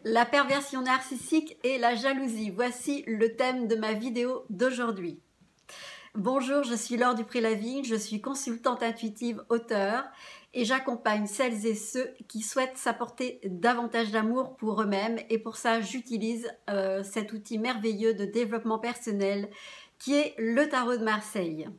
La perversion narcissique et la jalousie. Voici le thème de ma vidéo d'aujourd'hui. Bonjour, je suis Laure Dupré-Lavigne, je suis consultante intuitive, auteure et j'accompagne celles et ceux qui souhaitent s'apporter davantage d'amour pour eux-mêmes et pour ça j'utilise cet outil merveilleux de développement personnel qui est le tarot de Marseille.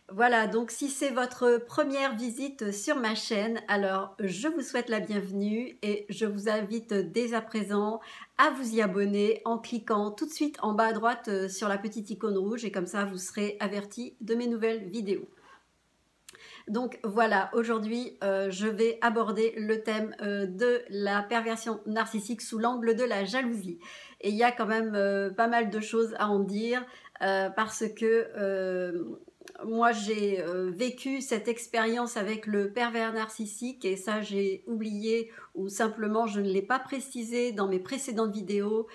Voilà, donc si c'est votre première visite sur ma chaîne, alors je vous souhaite la bienvenue et je vous invite dès à présent à vous y abonner en cliquant tout de suite en bas à droite sur la petite icône rouge et comme ça vous serez averti de mes nouvelles vidéos. Donc voilà, aujourd'hui je vais aborder le thème de la perversion narcissique sous l'angle de la jalousie. Et il y a quand même pas mal de choses à en dire parce que moi j'ai vécu cette expérience avec le pervers narcissique et ça j'ai oublié ou simplement je ne l'ai pas précisé dans mes précédentes vidéos.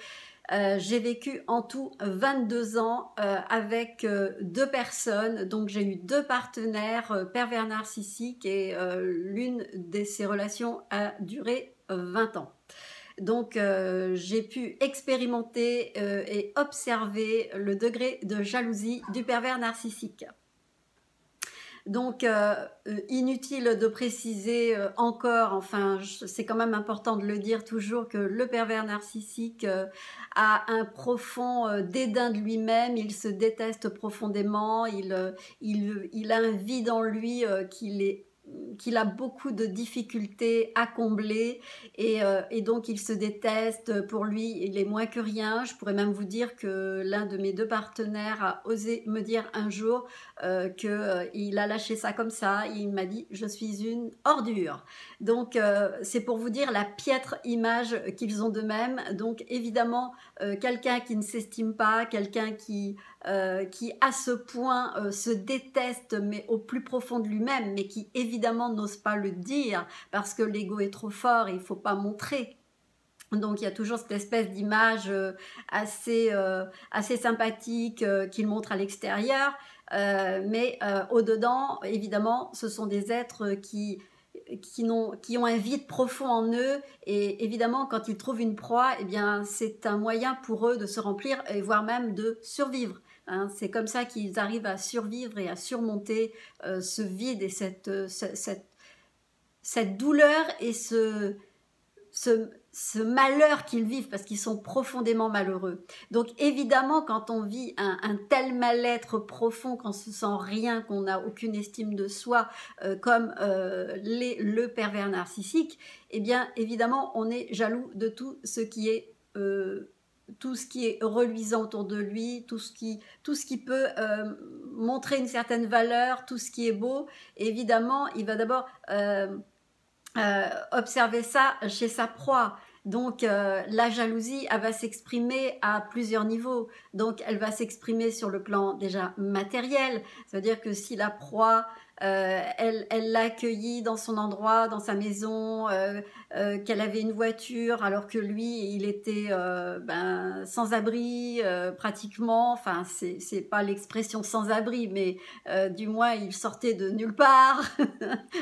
J'ai vécu en tout 22 ans avec deux personnes, donc j'ai eu deux partenaires pervers narcissiques et l'une de ces relations a duré 20 ans. Donc j'ai pu expérimenter et observer le degré de jalousie du pervers narcissique. Donc inutile de préciser encore, enfin c'est quand même important de le dire toujours que le pervers narcissique a un profond dédain de lui-même, il se déteste profondément, il a un vide en lui qu'il a beaucoup de difficultés à combler et donc il se déteste. Pour lui il est moins que rien. Je pourrais même vous dire que l'un de mes deux partenaires a osé me dire un jour qu'il a lâché ça comme ça. Il m'a dit je suis une ordure. Donc c'est pour vous dire la piètre image qu'ils ont d'eux-mêmes. Donc évidemment quelqu'un qui ne s'estime pas, quelqu'un qui à ce point se déteste mais au plus profond de lui-même, mais qui évidemment n'ose pas le dire parce que l'ego est trop fort et il ne faut pas montrer. Donc il y a toujours cette espèce d'image assez sympathique qu'il montre à l'extérieur, mais au-dedans, évidemment, ce sont des êtres qui ont un vide profond en eux et évidemment quand ils trouvent une proie, eh bien c'est un moyen pour eux de se remplir et voire même de survivre. Hein, c'est comme ça qu'ils arrivent à survivre et à surmonter ce vide et cette douleur et ce malheur qu'ils vivent parce qu'ils sont profondément malheureux. Donc évidemment quand on vit un tel mal-être profond, qu'on se sent rien, qu'on n'a aucune estime de soi comme le pervers narcissique, eh bien évidemment on est jaloux de tout ce qui est reluisant autour de lui, tout ce qui peut montrer une certaine valeur, tout ce qui est beau. Et évidemment il va d'abord observer ça chez sa proie. Donc la jalousie, elle va s'exprimer à plusieurs niveaux. Donc elle va s'exprimer sur le plan déjà matériel, c'est-à-dire que si la proie elle l'a accueilli dans son endroit, dans sa maison, qu'elle avait une voiture alors que lui il était sans abri pratiquement, enfin c'est pas l'expression sans abri mais du moins il sortait de nulle part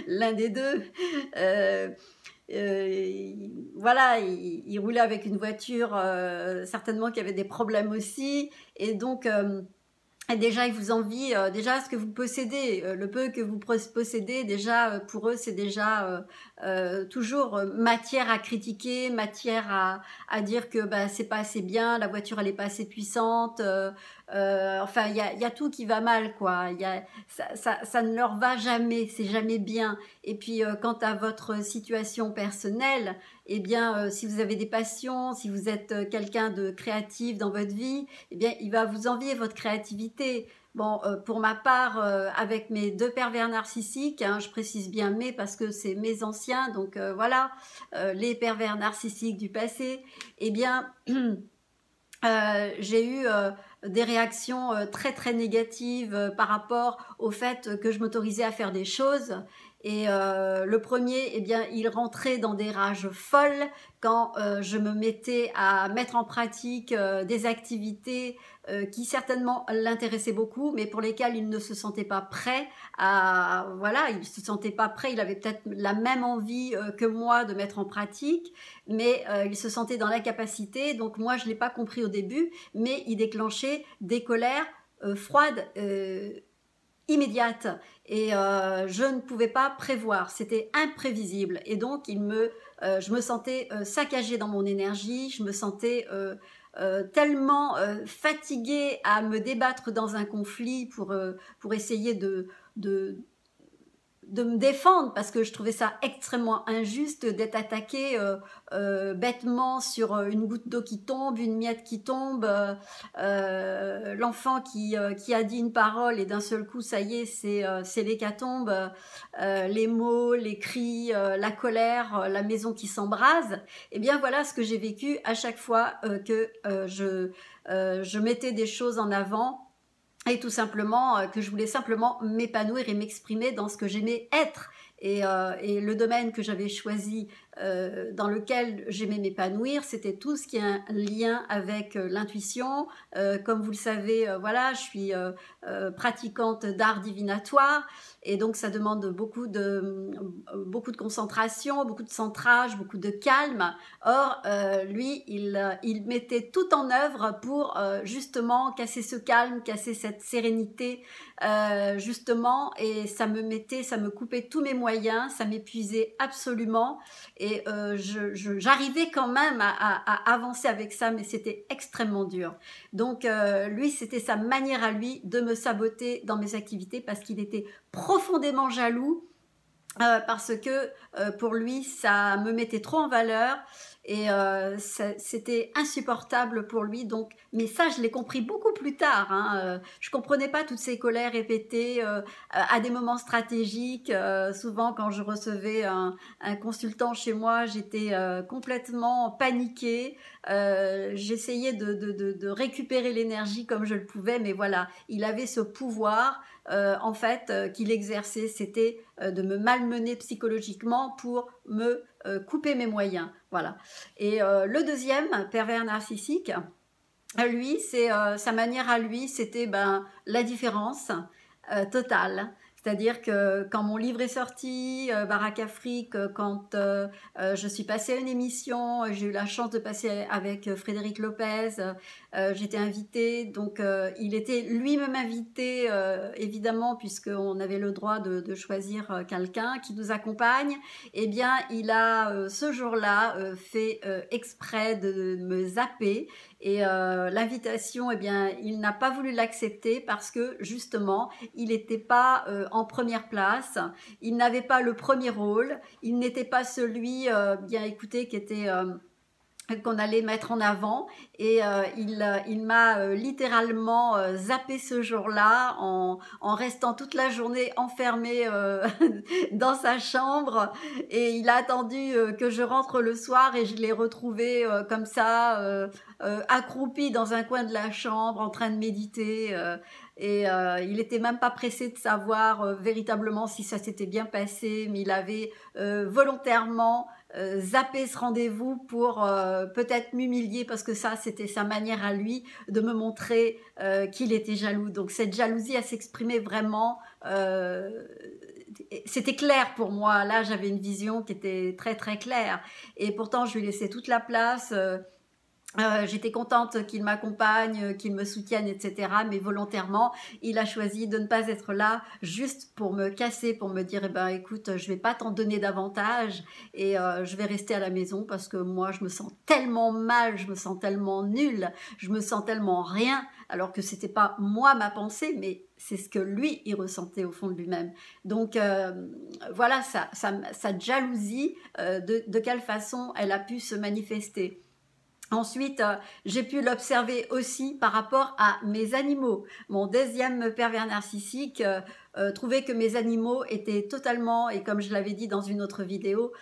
l'un des deux. Voilà, il roulait avec une voiture certainement qui avait des problèmes aussi et donc déjà ils vous envient déjà ce que vous possédez, le peu que vous possédez déjà pour eux c'est déjà toujours matière à critiquer, matière à dire que c'est pas assez bien, la voiture elle est pas assez puissante, enfin il y a tout qui va mal quoi, ça ne leur va jamais, c'est jamais bien. Et puis quant à votre situation personnelle, eh bien si vous avez des passions, si vous êtes quelqu'un de créatif dans votre vie, eh bien il va vous envier votre créativité. Bon, pour ma part, avec mes deux pervers narcissiques, hein, je précise bien mes parce que c'est mes anciens, donc voilà, les pervers narcissiques du passé, eh bien j'ai eu des réactions très très négatives par rapport au fait que je m'autorisais à faire des choses Et le premier, eh bien, il rentrait dans des rages folles quand je me mettais à mettre en pratique des activités qui certainement l'intéressaient beaucoup, mais pour lesquelles il ne se sentait pas prêt à, voilà, il se sentait pas prêt. Il avait peut-être la même envie que moi de mettre en pratique, mais il se sentait dans l'incapacité. Donc moi, je l'ai pas compris au début, mais il déclenchait des colères froides. Immédiate et je ne pouvais pas prévoir, c'était imprévisible et donc je me sentais saccagée dans mon énergie, je me sentais tellement fatiguée à me débattre dans un conflit pour essayer de me défendre parce que je trouvais ça extrêmement injuste d'être attaquée bêtement sur une goutte d'eau qui tombe, une miette qui tombe, l'enfant qui a dit une parole et d'un seul coup ça y est c'est l'hécatombe, les mots, les cris, la colère, la maison qui s'embrase. Et bien voilà ce que j'ai vécu à chaque fois que je mettais des choses en avant et tout simplement que je voulais simplement m'épanouir et m'exprimer dans ce que j'aimais être. Et le domaine que j'avais choisi, dans lequel j'aimais m'épanouir, c'était tout ce qui a un lien avec l'intuition. Comme vous le savez, voilà, je suis pratiquante d'art divinatoire et donc ça demande beaucoup de concentration, beaucoup de centrage, beaucoup de calme. Or, lui, il mettait tout en œuvre pour justement casser ce calme, casser cette sérénité, justement, et ça me coupait tous mes moyens, ça m'épuisait absolument, et j'arrivais quand même à avancer avec ça, mais c'était extrêmement dur. Donc, lui, c'était sa manière à lui de me saboter dans mes activités parce qu'il était profondément jaloux parce que pour lui, ça me mettait trop en valeur et c'était insupportable pour lui. Donc, mais ça, je l'ai compris beaucoup plus tard. Hein. Je comprenais pas toutes ces colères répétées à des moments stratégiques. Souvent, quand je recevais un consultant chez moi, j'étais complètement paniquée. J'essayais de récupérer l'énergie comme je le pouvais, mais voilà, il avait ce pouvoir en fait qu'il exerçait, c'était de me malmener psychologiquement pour me couper mes moyens, voilà. Et le deuxième pervers narcissique, lui, c'est sa manière à lui, c'était la différence totale. C'est-à-dire que quand mon livre est sorti, Barack Afrique, quand je suis passée à une émission, j'ai eu la chance de passer avec Frédéric Lopez, j'étais invitée, donc il était lui-même invité, évidemment, puisqu'on avait le droit de choisir quelqu'un qui nous accompagne. Eh bien, il a ce jour-là fait exprès de me zapper. Et l'invitation, eh bien, il n'a pas voulu l'accepter parce que justement, il n'était pas en première place, il n'avait pas le premier rôle, il n'était pas celui, bien écoutez, qui était qu'on allait mettre en avant et il m'a littéralement zappé ce jour-là en restant toute la journée enfermé dans sa chambre et il a attendu que je rentre le soir et je l'ai retrouvé comme ça accroupi dans un coin de la chambre en train de méditer et il était même pas pressé de savoir véritablement si ça s'était bien passé, mais il avait volontairement zapper ce rendez-vous pour peut-être m'humilier parce que ça c'était sa manière à lui de me montrer qu'il était jaloux. Donc cette jalousie elle s'exprimait vraiment c'était clair pour moi, là j'avais une vision qui était très très claire et pourtant je lui laissais toute la place. J'étais contente qu'il m'accompagne, qu'il me soutienne, etc. Mais volontairement, il a choisi de ne pas être là juste pour me casser, pour me dire, eh ben, écoute, je vais pas t'en donner davantage et je vais rester à la maison parce que moi, je me sens tellement mal, je me sens tellement nulle, je me sens tellement rien, alors que c'était pas moi ma pensée, mais c'est ce que lui, il ressentait au fond de lui-même. Donc, voilà, sa jalousie, de quelle façon elle a pu se manifester. Ensuite, j'ai pu l'observer aussi par rapport à mes animaux. Mon deuxième pervers narcissique trouvait que mes animaux étaient totalement, et comme je l'avais dit dans une autre vidéo,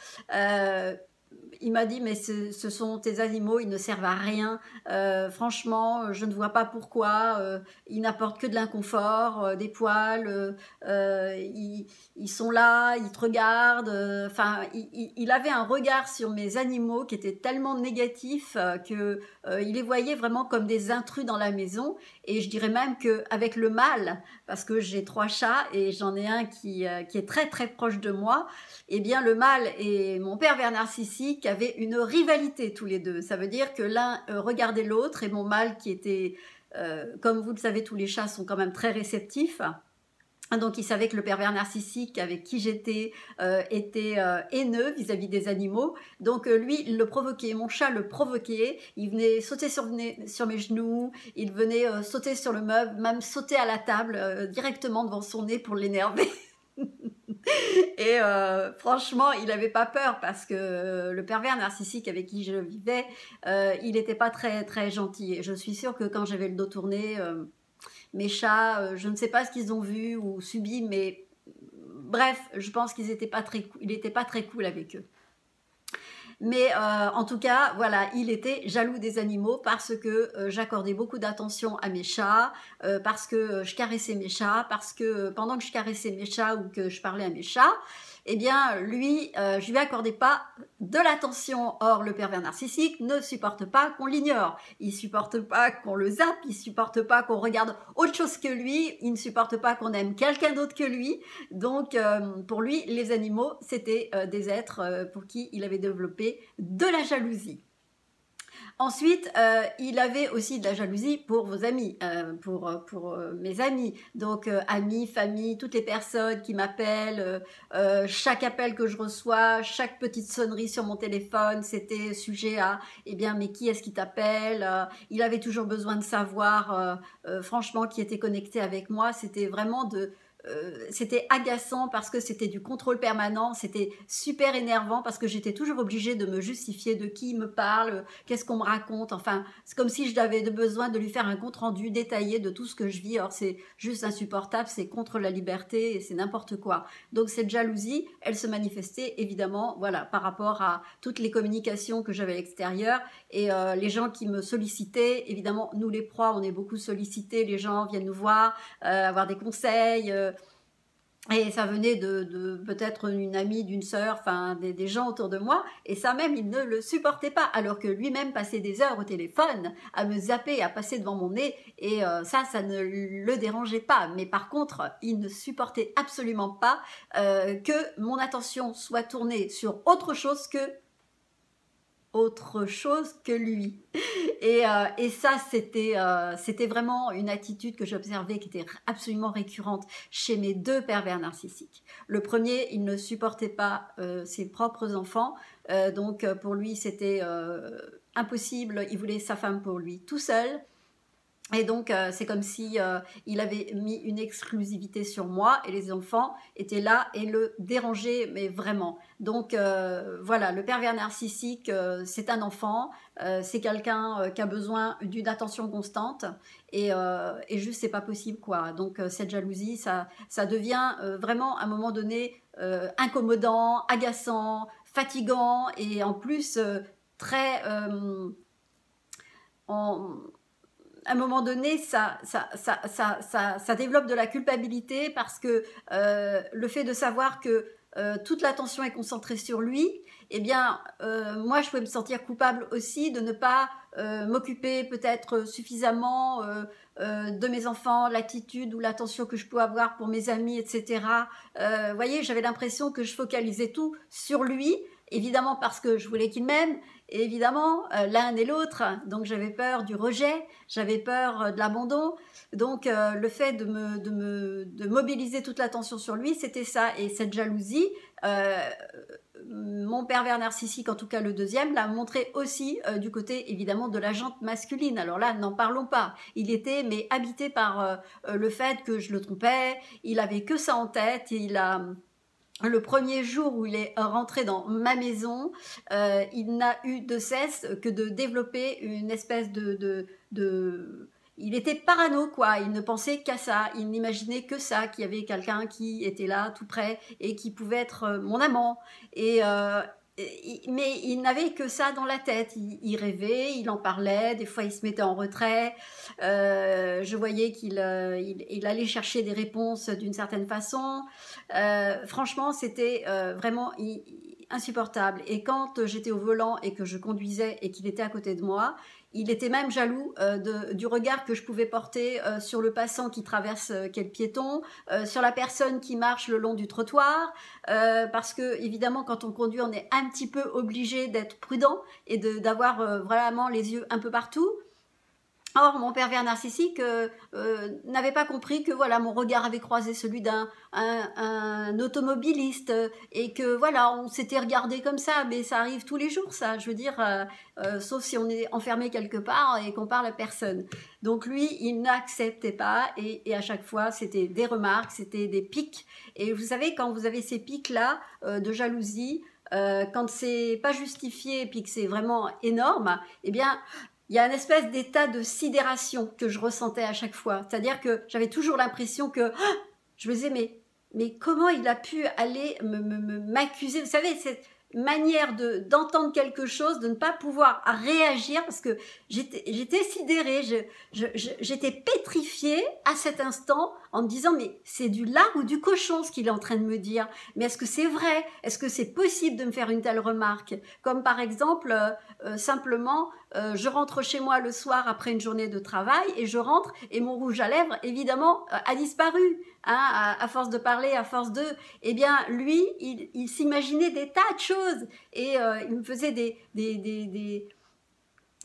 il m'a dit, mais ce sont tes animaux, ils ne servent à rien. Franchement, je ne vois pas pourquoi. Ils n'apportent que de l'inconfort, des poils. Ils sont là, ils te regardent. Enfin, il avait un regard sur mes animaux qui était tellement négatif que il les voyait vraiment comme des intrus dans la maison. Et je dirais même qu'avec le mâle, parce que j'ai 3 chats et j'en ai un qui est très très proche de moi, eh bien le mâle et mon pervers narcissique avaient une rivalité tous les deux. Ça veut dire que l'un regardait l'autre et mon mâle qui était, comme vous le savez, tous les chats sont quand même très réceptifs. Donc il savait que le pervers narcissique avec qui j'étais était haineux vis-à-vis des animaux. Donc lui, il le provoquait. Mon chat le provoquait. Il venait sauter sur mes genoux. Il venait sauter sur le meuble, même sauter à la table directement devant son nez pour l'énerver. Et franchement, il n'avait pas peur parce que le pervers narcissique avec qui je vivais, il n'était pas très, très gentil. Et je suis sûre que quand j'avais le dos tourné, mes chats, je ne sais pas ce qu'ils ont vu ou subi, mais bref, je pense qu'il n'était pas très cool avec eux. Mais en tout cas, voilà, il était jaloux des animaux parce que j'accordais beaucoup d'attention à mes chats, parce que je caressais mes chats, parce que pendant que je caressais mes chats ou que je parlais à mes chats, eh bien, lui, je lui accordais pas de l'attention. Or, le pervers narcissique ne supporte pas qu'on l'ignore. Il supporte pas qu'on le zappe, il supporte pas qu'on regarde autre chose que lui, il ne supporte pas qu'on aime quelqu'un d'autre que lui. Donc, pour lui, les animaux, c'était des êtres pour qui il avait développé de la jalousie. Ensuite, il avait aussi de la jalousie pour vos amis, pour mes amis. Donc, amis, famille, toutes les personnes qui m'appellent, chaque appel que je reçois, chaque petite sonnerie sur mon téléphone, c'était sujet à, eh bien, mais qui est-ce qui t'appelle? Il avait toujours besoin de savoir, franchement, qui était connecté avec moi. C'était vraiment c'était agaçant parce que c'était du contrôle permanent, c'était super énervant parce que j'étais toujours obligée de me justifier de qui me parle, qu'est-ce qu'on me raconte, enfin, c'est comme si j'avais besoin de lui faire un compte-rendu détaillé de tout ce que je vis. Or, c'est juste insupportable, c'est contre la liberté et c'est n'importe quoi. Donc, cette jalousie, elle se manifestait évidemment, voilà, par rapport à toutes les communications que j'avais à l'extérieur et les gens qui me sollicitaient. Évidemment, nous les proies, on est beaucoup sollicités, les gens viennent nous voir, avoir des conseils, et ça venait de peut-être une amie, d'une sœur, enfin des gens autour de moi. Et ça même, il ne le supportait pas. Alors que lui-même passait des heures au téléphone à me zapper, à passer devant mon nez. Et ça ne le dérangeait pas. Mais par contre, il ne supportait absolument pas que mon attention soit tournée sur autre chose que lui. Et ça, c'était vraiment une attitude que j'observais qui était absolument récurrente chez mes 2 pervers narcissiques. Le premier, il ne supportait pas ses propres enfants, donc pour lui, c'était impossible. Il voulait sa femme pour lui tout seul. Et donc, c'est comme si il avait mis une exclusivité sur moi et les enfants étaient là et le dérangeaient, mais vraiment. Donc, voilà, le pervers narcissique, c'est un enfant, c'est quelqu'un qui a besoin d'une attention constante et juste, c'est pas possible, quoi. Donc, cette jalousie, ça devient vraiment, à un moment donné, incommodant, agaçant, fatigant et en plus, très... en, à un moment donné, ça développe de la culpabilité parce que le fait de savoir que toute l'attention est concentrée sur lui, eh bien, moi, je pouvais me sentir coupable aussi de ne pas m'occuper peut-être suffisamment de mes enfants, l'attitude ou l'attention que je peux avoir pour mes amis, etc. Vous voyez, j'avais l'impression que je focalisais tout sur lui, évidemment parce que je voulais qu'il m'aime, et évidemment, l'un et l'autre, donc j'avais peur du rejet, j'avais peur de l'abandon. Donc le fait de mobiliser toute l'attention sur lui, c'était ça. Et cette jalousie, mon pervers narcissique, en tout cas le deuxième, l'a montré aussi du côté évidemment de la jante masculine. Alors là, n'en parlons pas. Il était mais habité par le fait que je le trompais, il avait que ça en tête, le premier jour où il est rentré dans ma maison, il n'a eu de cesse que de développer une espèce il était parano, quoi. Il ne pensait qu'à ça. Il n'imaginait que ça, qu'il y avait quelqu'un qui était là, tout près, et qui pouvait être mon amant. Et mais il n'avait que ça dans la tête. Il rêvait, il en parlait, des fois il se mettait en retrait. Je voyais qu'il allait chercher des réponses d'une certaine façon. Franchement, c'était vraiment insupportable. Et quand j'étais au volant et que je conduisais et qu'il était à côté de moi, il était même jaloux du regard que je pouvais porter sur le passant qui traverse, qui est le piéton, sur la personne qui marche le long du trottoir, parce que évidemment quand on conduit on est un petit peu obligé d'être prudent et d'avoir vraiment les yeux un peu partout. Or, mon pervers narcissique n'avait pas compris que voilà, mon regard avait croisé celui un automobiliste et que voilà, on s'était regardé comme ça, mais ça arrive tous les jours, ça. Je veux dire, sauf si on est enfermé quelque part et qu'on parle à personne. Donc lui, il n'acceptait pas et à chaque fois, c'était des remarques, c'était des pics. Et vous savez, quand vous avez ces pics-là de jalousie, quand c'est pas justifié et puis que c'est vraiment énorme, eh bien il y a une espèce d'état de sidération que je ressentais à chaque fois. C'est-à-dire que j'avais toujours l'impression que je me disais, mais comment il a pu aller m'accuser? Vous savez, cette manière d'entendre quelque chose, de ne pas pouvoir réagir, parce que j'étais sidérée, j'étais pétrifiée à cet instant en me disant, mais c'est du lard ou du cochon ce qu'il est en train de me dire? Mais est-ce que c'est vrai? Est-ce que c'est possible de me faire une telle remarque? Comme par exemple, simplement, je rentre chez moi le soir après une journée de travail et je rentre et mon rouge à lèvres, évidemment, a disparu. Hein, à force de parler, à force de... Eh bien, lui, il s'imaginait des tas de choses et il me faisait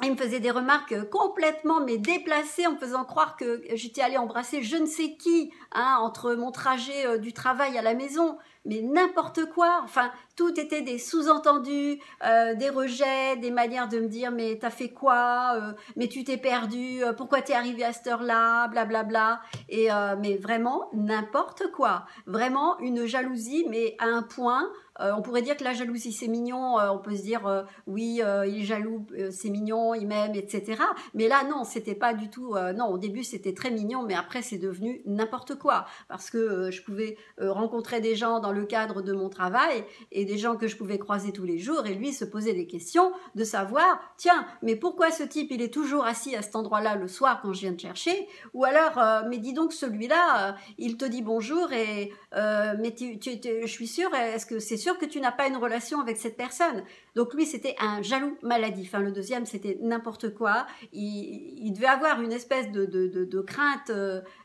il me faisait des remarques complètement mais déplacées en me faisant croire que j'étais allée embrasser je ne sais qui hein, entre mon trajet du travail à la maison, mais n'importe quoi. Enfin, tout était des sous-entendus, des rejets, des manières de me dire mais t'as fait quoi, mais tu t'es perdu, pourquoi t'es arrivé à cette heure-là, blablabla. Et mais vraiment n'importe quoi. Vraiment une jalousie, mais à un point. On pourrait dire que la jalousie c'est mignon, on peut se dire oui il est jaloux, c'est mignon, il m'aime, etc. Mais là non, c'était pas du tout, non au début c'était très mignon, mais après c'est devenu n'importe quoi, parce que je pouvais rencontrer des gens dans le cadre de mon travail, et des gens que je pouvais croiser tous les jours, et lui se posait des questions de savoir, tiens, mais pourquoi ce type il est toujours assis à cet endroit-là le soir quand je viens de chercher, ou alors, mais dis donc celui-là, il te dit bonjour, et mais je suis sûre, est-ce que c'est sûr que tu n'as pas une relation avec cette personne? Donc lui, c'était un jaloux maladif. Hein. Le deuxième, c'était n'importe quoi. Il devait avoir une espèce de crainte,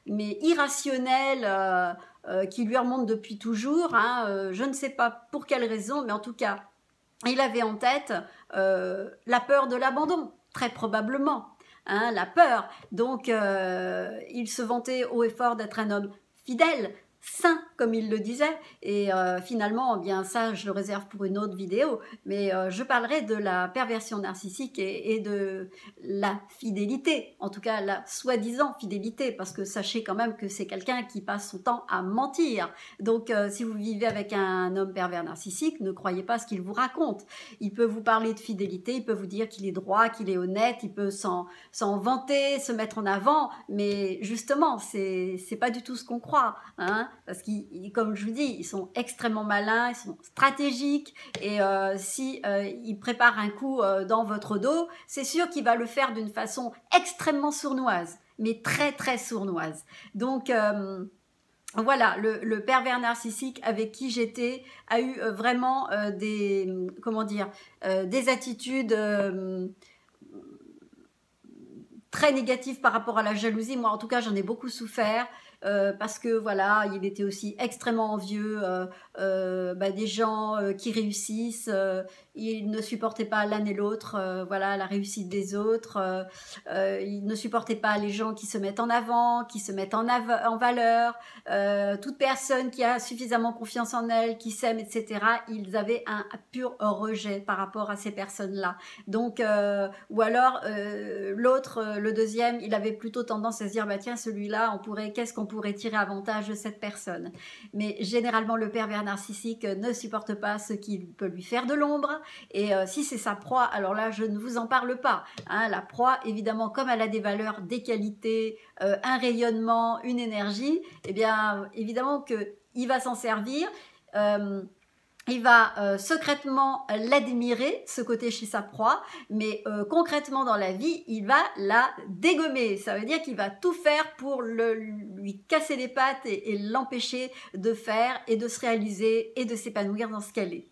mais irrationnelle, qui lui remonte depuis toujours. Hein. Je ne sais pas pour quelle raison, mais en tout cas, il avait en tête la peur de l'abandon, très probablement. Hein, la peur. Donc, il se vantait haut et fort d'être un homme fidèle, sain, comme il le disait, et finalement, eh bien ça, je le réserve pour une autre vidéo, mais je parlerai de la perversion narcissique et de la fidélité, en tout cas la soi-disant fidélité, parce que sachez quand même que c'est quelqu'un qui passe son temps à mentir. Donc, si vous vivez avec un homme pervers narcissique, ne croyez pas ce qu'il vous raconte. Il peut vous parler de fidélité, il peut vous dire qu'il est droit, qu'il est honnête, il peut s'en vanter, se mettre en avant, mais justement, c'est pas du tout ce qu'on croit, hein, parce qu'ils, comme je vous dis, ils sont extrêmement malins, ils sont stratégiques, et si ils préparent un coup dans votre dos, c'est sûr qu'il va le faire d'une façon extrêmement sournoise, mais très très sournoise. Donc voilà, le pervers narcissique avec qui j'étais a eu vraiment des attitudes très négatives par rapport à la jalousie. Moi, en tout cas, j'en ai beaucoup souffert. Parce que voilà, il était aussi extrêmement envieux des gens qui réussissent. Il ne supportait pas l'un et l'autre, voilà, la réussite des autres. Il ne supportait pas les gens qui se mettent en avant, qui se mettent en valeur. Toute personne qui a suffisamment confiance en elle, qui s'aime, etc. Ils avaient un pur rejet par rapport à ces personnes-là. Donc, ou alors l'autre, le deuxième, il avait plutôt tendance à se dire bah tiens celui-là, qu'est-ce qu'on pourrait tirer avantage de cette personne. Mais généralement, le pervers narcissique ne supporte pas ce qui peut lui faire de l'ombre. Et si c'est sa proie, alors là, je ne vous en parle pas. Hein, la proie, évidemment, comme elle a des valeurs, des qualités, un rayonnement, une énergie, eh bien, évidemment qu'il va s'en servir. il va secrètement l'admirer, ce côté chez sa proie, mais concrètement dans la vie, il va la dégommer. Ça veut dire qu'il va tout faire pour lui casser les pattes et l'empêcher de faire et de se réaliser et de s'épanouir dans ce qu'elle est.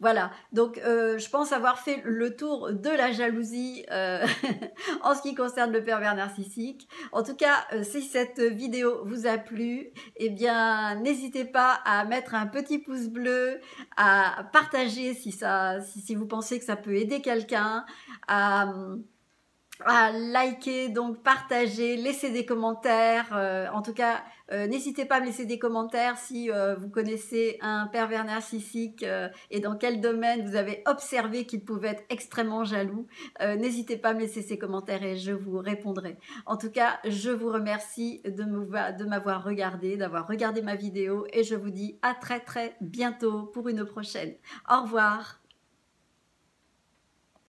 Voilà, donc je pense avoir fait le tour de la jalousie en ce qui concerne le pervers narcissique. En tout cas, si cette vidéo vous a plu, eh bien n'hésitez pas à mettre un petit pouce bleu, à partager si vous pensez que ça peut aider quelqu'un, à liker, donc partager, laisser des commentaires. En tout cas, n'hésitez pas à me laisser des commentaires si vous connaissez un pervers narcissique et dans quel domaine vous avez observé qu'il pouvait être extrêmement jaloux. N'hésitez pas à me laisser ces commentaires et je vous répondrai. En tout cas, je vous remercie de m'avoir regardé, d'avoir regardé ma vidéo et je vous dis à très très bientôt pour une prochaine. Au revoir.